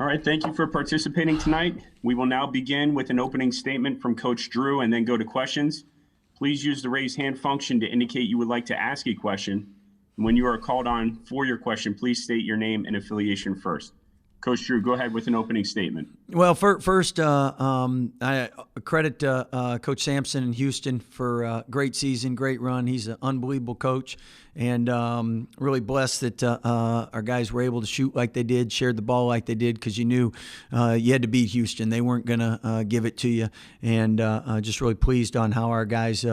right, thank you for participating tonight. We will now begin with an opening statement from Coach Drew and then go to questions. Please use the raise hand function to indicate you would like to ask a question. And when you are called on for your question, please state your name and affiliation first. Coach Drew, go ahead with an opening statement. Well, first, I credit Coach Sampson in Houston for a great season, great run. He's an unbelievable coach, and really blessed that our guys were able to shoot like they did, shared the ball like they did, because you knew you had to beat Houston. They weren't going to give it to you, and just really pleased on how our guys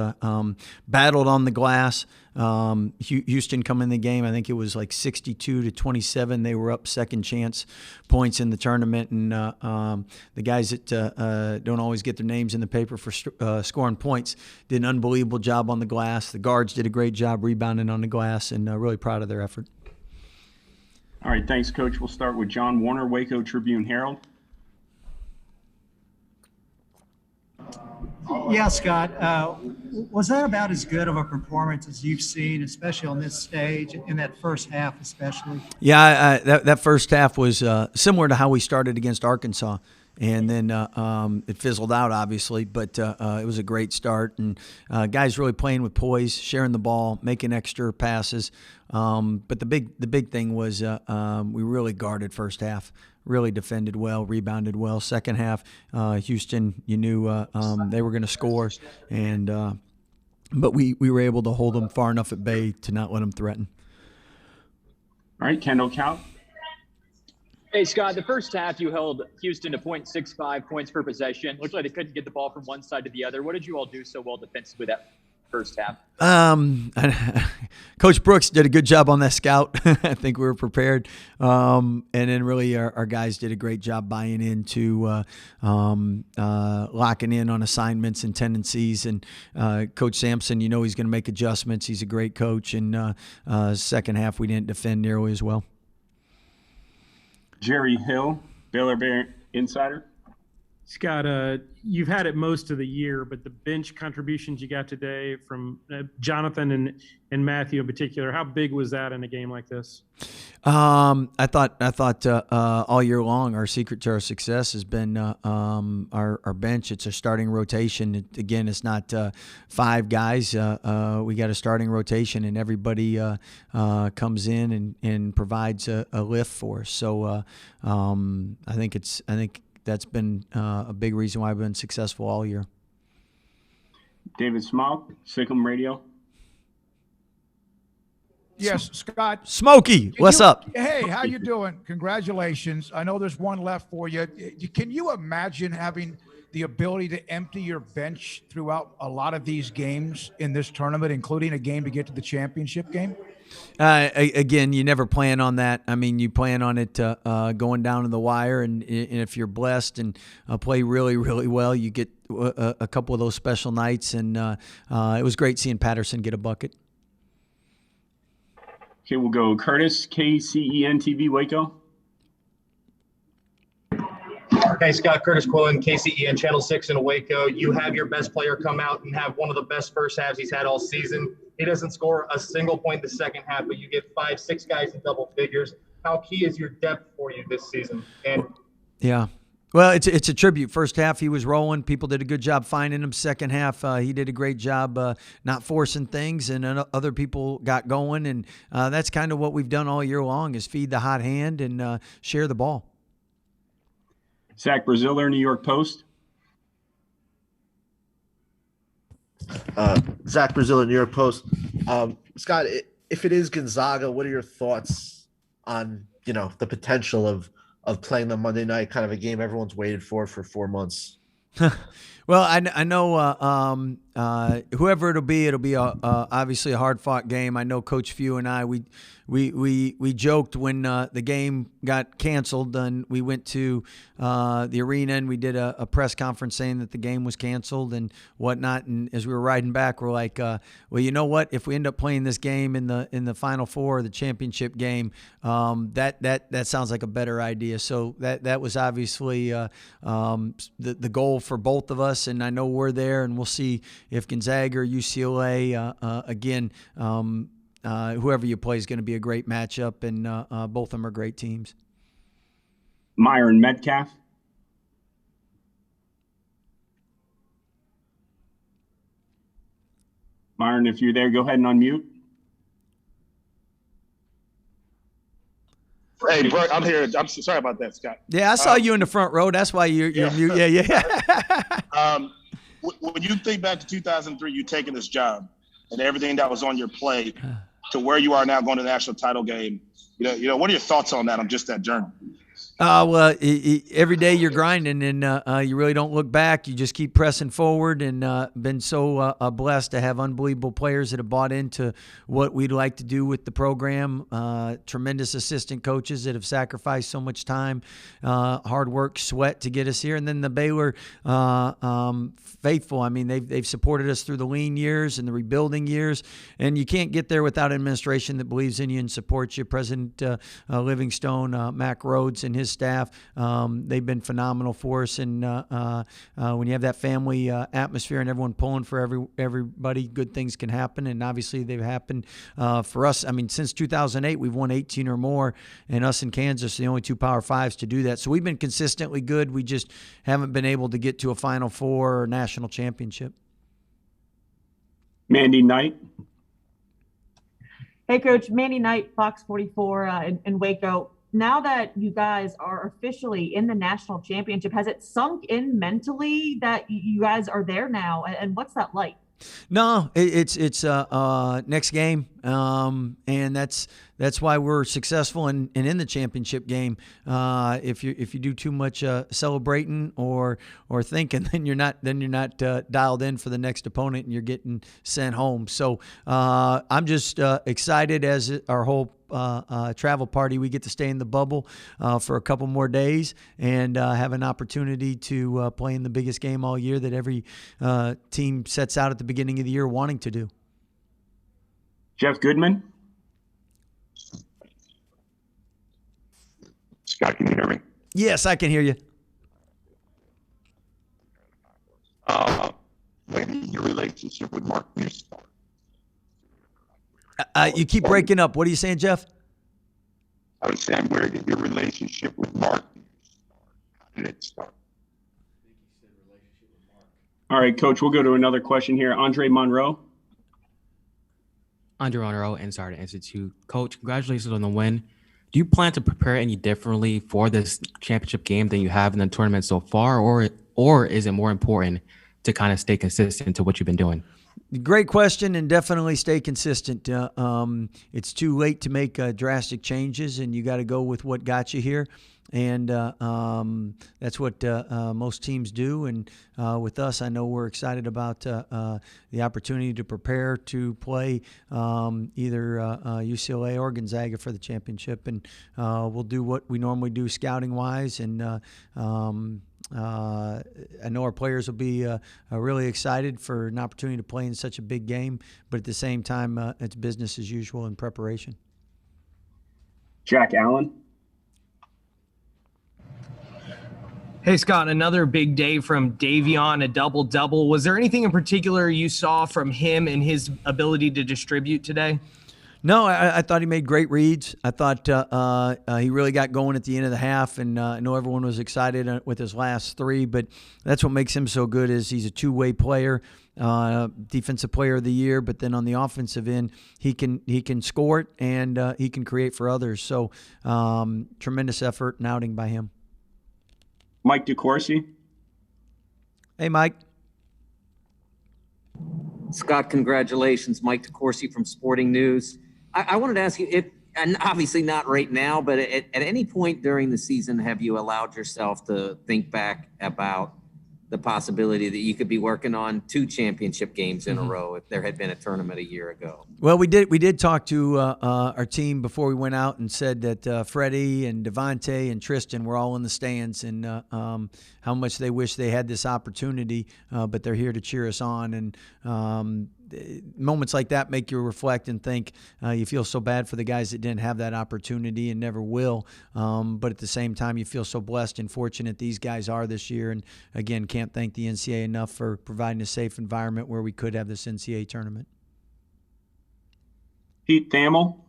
battled on the glass. Houston come in the game, I think it was like 62-27. They were up second chance points in the tournament, and the guys that don't always get their names in the paper for scoring points did an unbelievable job on the glass. The guards did a great job rebounding on the glass, and really proud of their effort. All right, thanks, Coach. We'll start with John Warner, Waco Tribune-Herald. Yeah, Scott, was that about as good of a performance as you've seen, especially on this stage, in that first half especially? Yeah, that first half was similar to how we started against Arkansas, and then it fizzled out, obviously, but it was a great start, and guys really playing with poise, sharing the ball, making extra passes. But the big thing was we really guarded first half. Really defended well, rebounded well. Second half, Houston, you knew they were going to score, and but we were able to hold them far enough at bay to not let them threaten. All right, Kendall Kaut. Hey, Scott, the first half you held Houston to 0.65 points per possession. Looked like they couldn't get the ball from one side to the other. What did you all do so well defensively that first half? Coach Brooks did a good job on that scout. I think we were prepared. And then really our guys did a great job buying into locking in on assignments and tendencies. And Coach Sampson, you know he's going to make adjustments. He's a great coach. And second half we didn't defend nearly as well. Jerry Hill, Baylor Bear Insider. Scott, you've had it most of the year, but the bench contributions you got today from Jonathan and Matthew in particular, how big was that in a game like this? I thought all year long our secret to our success has been our bench. It's a starting rotation. Again, it's not five guys. We got a starting rotation, and everybody comes in and provides a lift for us. So I think that's been a big reason why I've been successful all year. David Smock, Sikkim Radio. Yes, Scott. Smokey, what's up? Hey, how you doing? Congratulations. I know there's one left for you. Can you imagine having the ability to empty your bench throughout a lot of these games in this tournament, including a game to get to the championship game? Again, you never plan on that. I mean, you plan on it going down to the wire, and if you're blessed and play really, really well, you get a couple of those special nights, and it was great seeing Patterson get a bucket. Okay, we'll go Curtis, KCEN-TV, Waco. Hey, Scott, Curtis Quillen, KCEN Channel 6 in Waco. You have your best player come out and have one of the best first halves he's had all season. He doesn't score a single point in the second half, but you get 5-6 guys in double figures. How key is your depth for you this season? Yeah. Well, it's a tribute. First half, he was rolling. People did a good job finding him. Second half, he did a great job not forcing things, and other people got going. And that's kind of what we've done all year long, is feed the hot hand and share the ball. Zach Braziller, New York Post. Zach Braziller, New York Post. Scott, if it is Gonzaga, what are your thoughts on, the potential of playing the Monday night, kind of a game everyone's waited for 4 months? Well, I know whoever it'll be obviously a hard-fought game. I know Coach Few and I, we joked when the game got canceled, and we went to the arena and we did a press conference saying that the game was canceled and whatnot. And as we were riding back, we're like, well, you know what? If we end up playing this game in the Final Four, the championship game, that sounds like a better idea. So that was obviously the goal for both of us, and I know we're there, and we'll see if Gonzaga or UCLA again. Whoever you play is going to be a great matchup, and both of them are great teams. Myron Metcalf. Myron, if you're there, go ahead and unmute. Hey, bro, I'm here. I'm sorry about that, Scott. Yeah, I saw you in the front row. That's why you're mute. Yeah. When you think back to 2003, you taking this job and everything that was on your plate to where you are now going to the national title game, you know, what are your thoughts on that, on just that journey? Well, every day you're grinding, and you really don't look back. You just keep pressing forward, and been so blessed to have unbelievable players that have bought into what we'd like to do with the program. Tremendous assistant coaches that have sacrificed so much time, hard work, sweat to get us here, and then the Baylor faithful. I mean, they've supported us through the lean years and the rebuilding years, and you can't get there without an administration that believes in you and supports you. President Livingstone, Mac Rhodes, and his staff, they've been phenomenal for us. And when you have that family atmosphere and everyone pulling for everybody, good things can happen. And obviously they've happened for us. I mean, since 2008, we've won 18 or more, and us and Kansas are the only two Power Fives to do that. So we've been consistently good. We just haven't been able to get to a Final Four or national championship. Mandy Knight. Hey, Coach. Mandy Knight, Fox 44 in Waco. Now that you guys are officially in the national championship, has it sunk in mentally that you guys are there now? And what's that like? No, it's next game, and that's why we're successful and in the championship game. If you do too much celebrating or thinking, then you're not dialed in for the next opponent, and you're getting sent home. So I'm just excited as our whole travel party. We get to stay in the bubble for a couple more days and have an opportunity to play in the biggest game all year that every team sets out at the beginning of the year wanting to do. Jeff Goodman. Scott, can you hear me? Yes, I can hear you. When did your relationship with Mark start? You keep breaking up. What are you saying, Jeff? I was saying, where did your relationship with Mark start? How did it start? All right, Coach, we'll go to another question here. Andre Monroe. Andre Monroe, Insider Institute. Coach, congratulations on the win. Do you plan to prepare any differently for this championship game than you have in the tournament so far, or is it more important to kind of stay consistent to what you've been doing? Great question, and definitely stay consistent. It's too late to make drastic changes, and you got to go with what got you here. And that's what most teams do. And with us, I know we're excited about the opportunity to prepare to play either UCLA or Gonzaga for the championship. And we'll do what we normally do scouting-wise. And I know our players will be really excited for an opportunity to play in such a big game. But at the same time, it's business as usual in preparation. Jack Allen. Hey, Scott, another big day from Davion, a double-double. Was there anything in particular you saw from him and his ability to distribute today? No, I thought he made great reads. I thought he really got going at the end of the half, and I know everyone was excited with his last three, but that's what makes him so good is he's a two-way player, defensive player of the year, but then on the offensive end, he can score it, and he can create for others. So tremendous effort and outing by him. Mike DeCourcy. Hey, Mike. Scott, congratulations. Mike DeCourcy from Sporting News. I wanted to ask you, and obviously not right now, but at any point during the season, have you allowed yourself to think back about the possibility that you could be working on 2 championship games in a row if there had been a tournament a year ago? Well, we did talk to our team before we went out and said that Freddie and Devontae and Tristan were all in the stands and how much they wish they had this opportunity, but they're here to cheer us on. And moments like that make you reflect and think. You feel so bad for the guys that didn't have that opportunity and never will. But at the same time, you feel so blessed and fortunate these guys are this year. And again, can't thank the NCAA enough for providing a safe environment where we could have this NCAA tournament. Pete Thamel.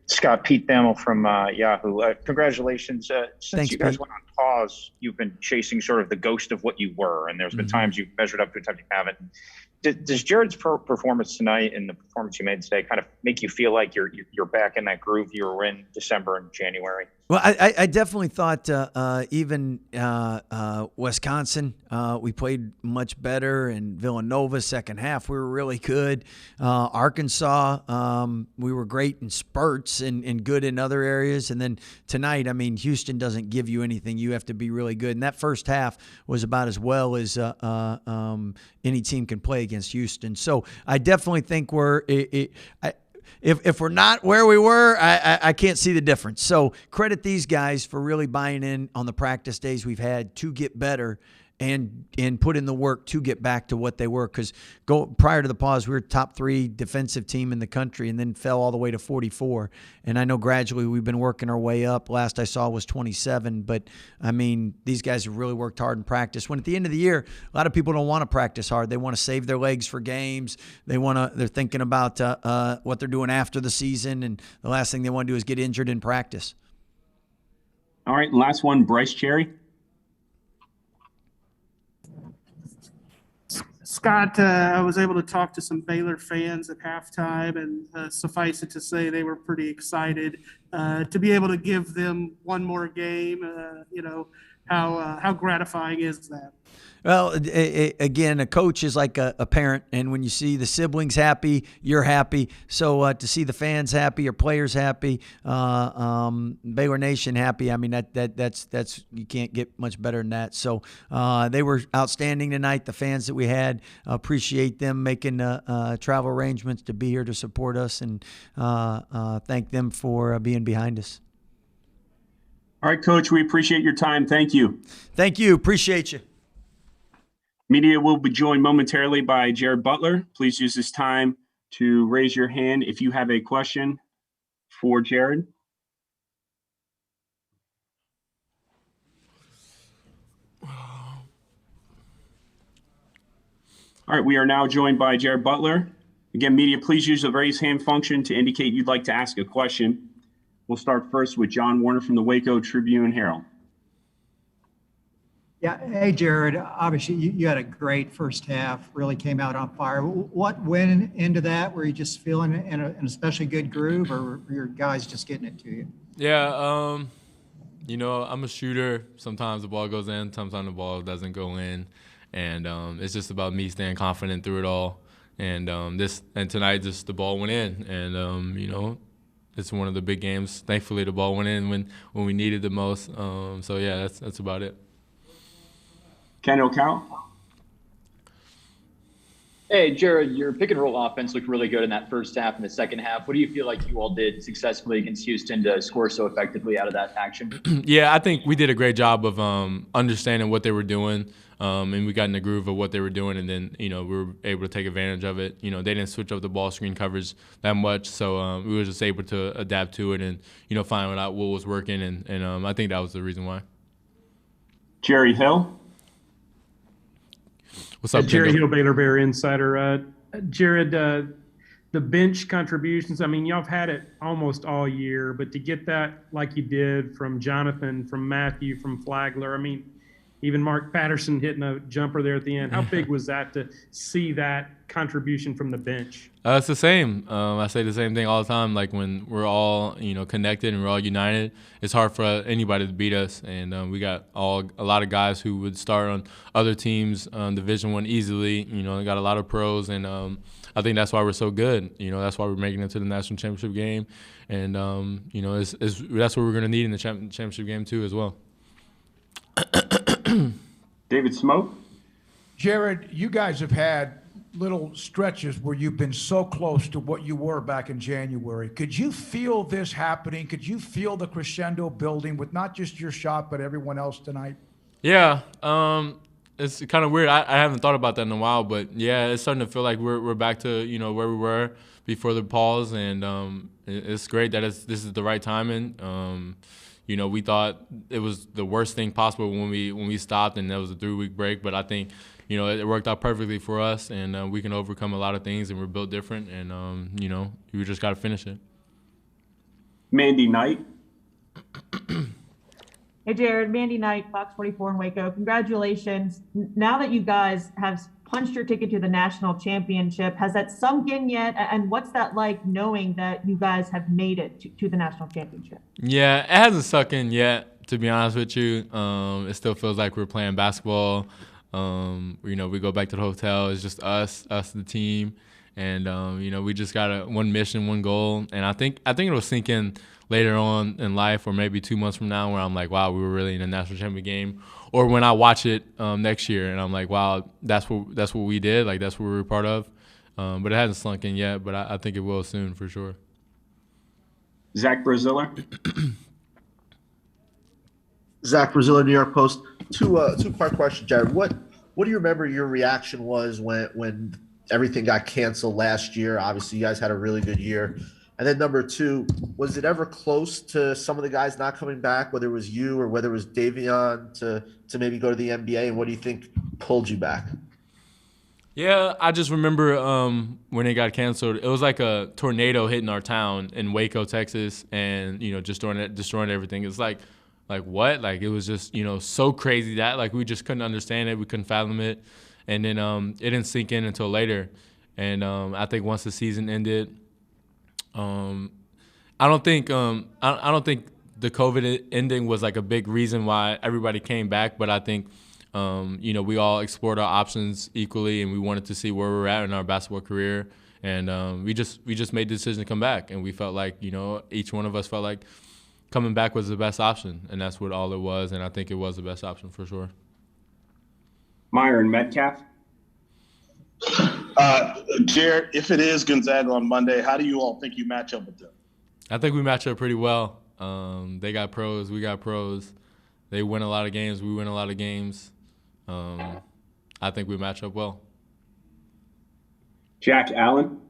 Scott, Pete Thamel from Yahoo. Congratulations. Since Thanks, you guys Pete. went on pause, you've been chasing sort of the ghost of what you were, and there's been times you've measured up to, times you haven't. Does Jared's performance tonight and the performance you made today kind of make you feel like you're back in that groove you were in December and January? Well, I definitely thought even Wisconsin, we played much better, and Villanova second half we were really good. Arkansas, we were great in spurts and good in other areas. And then tonight, I mean, Houston doesn't give you anything. You have to be really good. And that first half was about as well as any team can play against Houston. So I definitely think if we're not where we were, I can't see the difference. So credit these guys for really buying in on the practice days we've had to get better and put in the work to get back to what they were. Because prior to the pause, we were top 3 defensive team in the country and then fell all the way to 44. And I know gradually we've been working our way up. Last I saw was 27. But, I mean, these guys have really worked hard in practice. When at the end of the year, a lot of people don't want to practice hard. They want to save their legs for games. They're thinking about what they're doing after the season. And the last thing they want to do is get injured in practice. All right, last one, Bryce Cherry. Scott, I was able to talk to some Baylor fans at halftime, and suffice it to say they were pretty excited to be able to give them one more game. How gratifying is that? Well, again, a coach is like a parent, and when you see the siblings happy, you're happy. So to see the fans happy, your players happy, Baylor Nation happy, I mean that's you can't get much better than that. So they were outstanding tonight. The fans that we had, appreciate them making travel arrangements to be here to support us, and thank them for being behind us. All right, Coach, we appreciate your time. Thank you. Thank you. Appreciate you. Media will be joined momentarily by Jared Butler. Please use this time to raise your hand if you have a question for Jared. All right, we are now joined by Jared Butler. Again, media, please use the raise hand function to indicate you'd like to ask a question. We'll start first with John Warner from the Waco Tribune-Herald. Yeah. Hey, Jared, obviously you had a great first half, really came out on fire. What went into that? Were you just feeling in an especially good groove, or were your guys just getting it to you? Yeah, I'm a shooter. Sometimes the ball goes in, sometimes the ball doesn't go in. And it's just about me staying confident through it all. And tonight just the ball went in. And, it's one of the big games. Thankfully, the ball went in when we needed the most. So, yeah, that's about it. Ken O'Cal. Hey, Jared, your pick and roll offense looked really good in that first half and the second half. What do you feel like you all did successfully against Houston to score so effectively out of that action? Yeah, I think we did a great job of understanding what they were doing, and we got in the groove of what they were doing, and then, we were able to take advantage of it. They didn't switch up the ball screen coverage that much, so we were just able to adapt to it and, find out what was working, and I think that was the reason why. Jerry Hill. What's up, Jerry Hill, Baylor Bear Insider. Jared, the bench contributions, I mean, y'all have had it almost all year, but to get that like you did from Jonathan, from Matthew, from Flagler, I mean, even Mark Patterson hitting a jumper there at the end. How big was that to see that contribution from the bench? It's the same. I say the same thing all the time. Like when we're all, connected and we're all united, it's hard for anybody to beat us. And we got a lot of guys who would start on other teams, Division I easily. Got a lot of pros, and I think that's why we're so good. That's why we're making it to the national championship game, and that's what we're going to need in the championship game too as well. David Smoke. Jared, you guys have had little stretches where you've been so close to what you were back in January. Could you feel this happening? Could you feel the crescendo building with not just your shot, but everyone else tonight? Yeah, it's kind of weird. I haven't thought about that in a while, but yeah, it's starting to feel like we're back to where we were before the pause, and it's great that this is the right timing. We thought it was the worst thing possible when we stopped, and that was a 3-week break. But I think, it worked out perfectly for us, and we can overcome a lot of things, and we're built different, and we just got to finish it. Mandy Knight. Hey, Jared, Mandy Knight, Fox 44 in Waco. Congratulations. Now that you guys have punched your ticket to the national championship, has that sunk in yet? And what's that like knowing that you guys have made it to the national championship? Yeah, it hasn't sunk in yet, to be honest with you. It still feels like we're playing basketball. We go back to the hotel. It's just us, the team. And, we just got one mission, one goal. And I think it'll sink in later on in life, or maybe 2 months from now, where I'm like, wow, we were really in a national championship game. Or when I watch it next year and I'm like, wow, that's what we did. Like, that's what we were part of. But it hasn't sunk in yet, but I think it will soon for sure. Zach Braziller. Zach Braziller, New York Post. Two-part question, Jared. What do you remember your reaction was when everything got canceled last year? Obviously, you guys had a really good year. And then number two, was it ever close to some of the guys not coming back, whether it was you or whether it was Davion to maybe go to the NBA? And what do you think pulled you back? Yeah, I just remember when it got canceled, it was like a tornado hitting our town in Waco, Texas, and, just destroying everything. It's like what? Like, it was just, so crazy that, like, we just couldn't understand it. We couldn't fathom it. And then it didn't sink in until later. And I think once the season ended, I don't think the COVID ending was like a big reason why everybody came back, but I think we all explored our options equally, and we wanted to see where we're at in our basketball career, and we just made the decision to come back, and we felt like each one of us felt like coming back was the best option, and that's what all it was, and I think it was the best option for sure. Meyer and Metcalf. Jared, if it is Gonzaga on Monday, how do you all think you match up with them? I think we match up pretty well. They got pros, we got pros. They win a lot of games, we win a lot of games. I think we match up well. Jack Allen.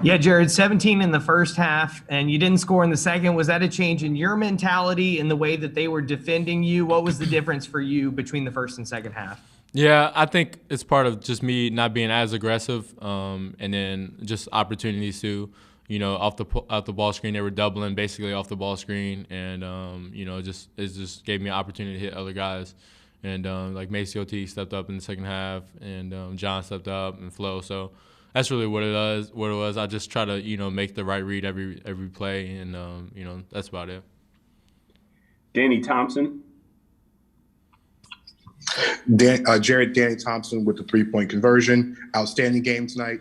Yeah, Jared, 17 in the first half, and you didn't score in the second. Was that a change in your mentality in the way that they were defending you? What was the difference for you between the first and second half? Yeah, I think it's part of just me not being as aggressive, and then just opportunities to, off the ball screen. They were doubling basically off the ball screen, and it just gave me an opportunity to hit other guys. And like Macy O.T. stepped up in the second half, and John stepped up, and Flo. So that's really what it was. I just try to make the right read every play, and that's about it. Danny Thompson. Jared, Danny Thompson with the 3-point conversion. Outstanding game tonight.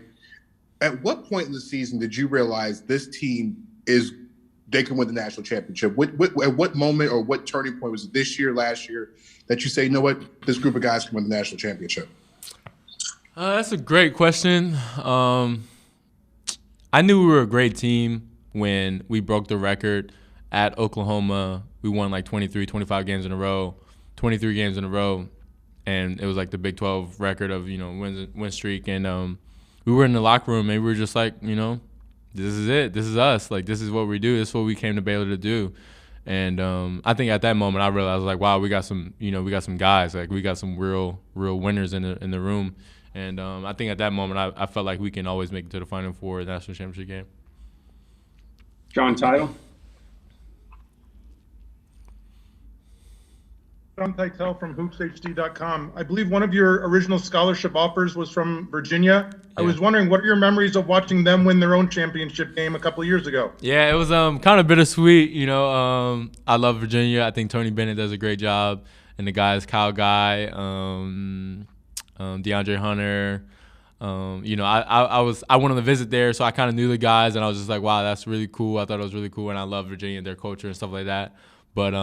At what point in the season did you realize this team they can win the national championship? At what moment or what turning point was it this year, last year, that you say, you know what, this group of guys can win the national championship? That's a great question. I knew we were a great team when we broke the record at Oklahoma. We won like 23 games in a row. And it was like the Big 12 record of, win streak. And we were in the locker room, and we were just like, this is it. This is us. Like, this is what we do. This is what we came to Baylor to do. And I think at that moment I realized, like, wow, we got some guys. Like, we got some real winners in the room. And I think at that moment I felt like we can always make it to the Final Four, the national championship game. John Title. John Title from hoopshd.com. I believe one of your original scholarship offers was from Virginia. Yeah. I was wondering, what are your memories of watching them win their own championship game a couple of years ago? Yeah, it was kind of bittersweet. I love Virginia. I think Tony Bennett does a great job, and the guys, Kyle Guy, DeAndre Hunter. I went on a visit there, so I kind of knew the guys, and I was just like, wow, that's really cool. I thought it was really cool, and I love Virginia, their culture and stuff like that. But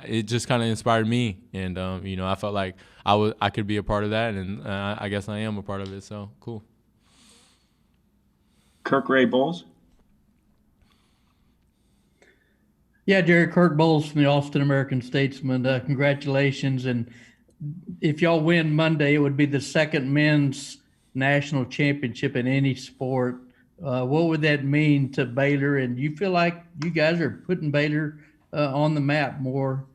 it just kind of inspired me, and I felt like I could be a part of that, and I guess I am a part of it. So cool. Kirk Ray Bowles. Yeah, Jerry, Kirk Bowles from the Austin American-Statesman. Congratulations, and if y'all win Monday, it would be the second men's national championship in any sport. What would that mean to Baylor? And you feel like you guys are putting Baylor on the map more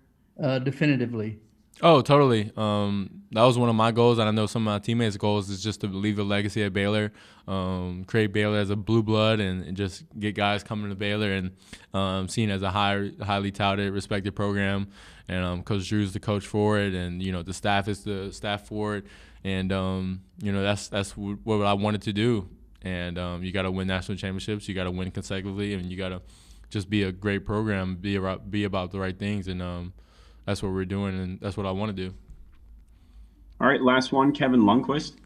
definitively? Oh, totally. That was one of my goals, and I know some of my teammates' goals is just to leave a legacy at Baylor, create Baylor as a blue blood, and just get guys coming to Baylor and seen as a highly touted, respected program. And Coach Drew's the coach for it, and the staff is the staff for it, and that's what I wanted to do. And you got to win national championships, you got to win consecutively, and you got to just be a great program, be about the right things, and that's what we're doing, and that's what I want to do. All right, last one, Kevin Lundqvist.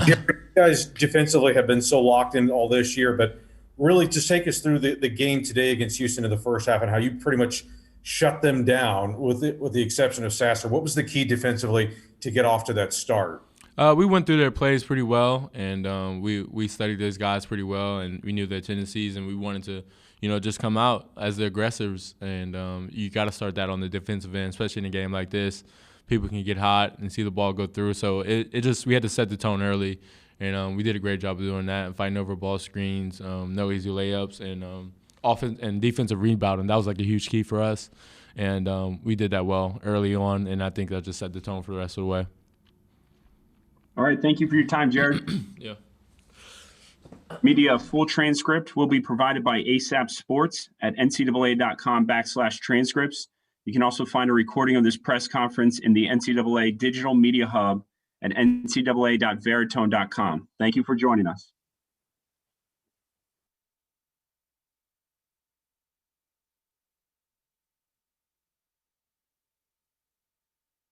You guys defensively have been so locked in all this year, but really just take us through the game today against Houston in the first half and how you pretty much shut them down with the exception of Sasser. What was the key defensively to get off to that start? We went through their plays pretty well, and we studied those guys pretty well, and we knew their tendencies, and we wanted to just come out as the aggressors. And you got to start that on the defensive end, especially in a game like this. People can get hot and see the ball go through. So we had to set the tone early, and we did a great job of doing that and fighting over ball screens, no easy layups, and offense and defensive rebounding. That was like a huge key for us, and we did that well early on, and I think that just set the tone for the rest of the way. All right, thank you for your time, Jared. Yeah. Media full transcript will be provided by ASAP Sports at ncaa.com/transcripts. You can also find a recording of this press conference in the NCAA Digital Media Hub at ncaa.veritone.com. Thank you for joining us.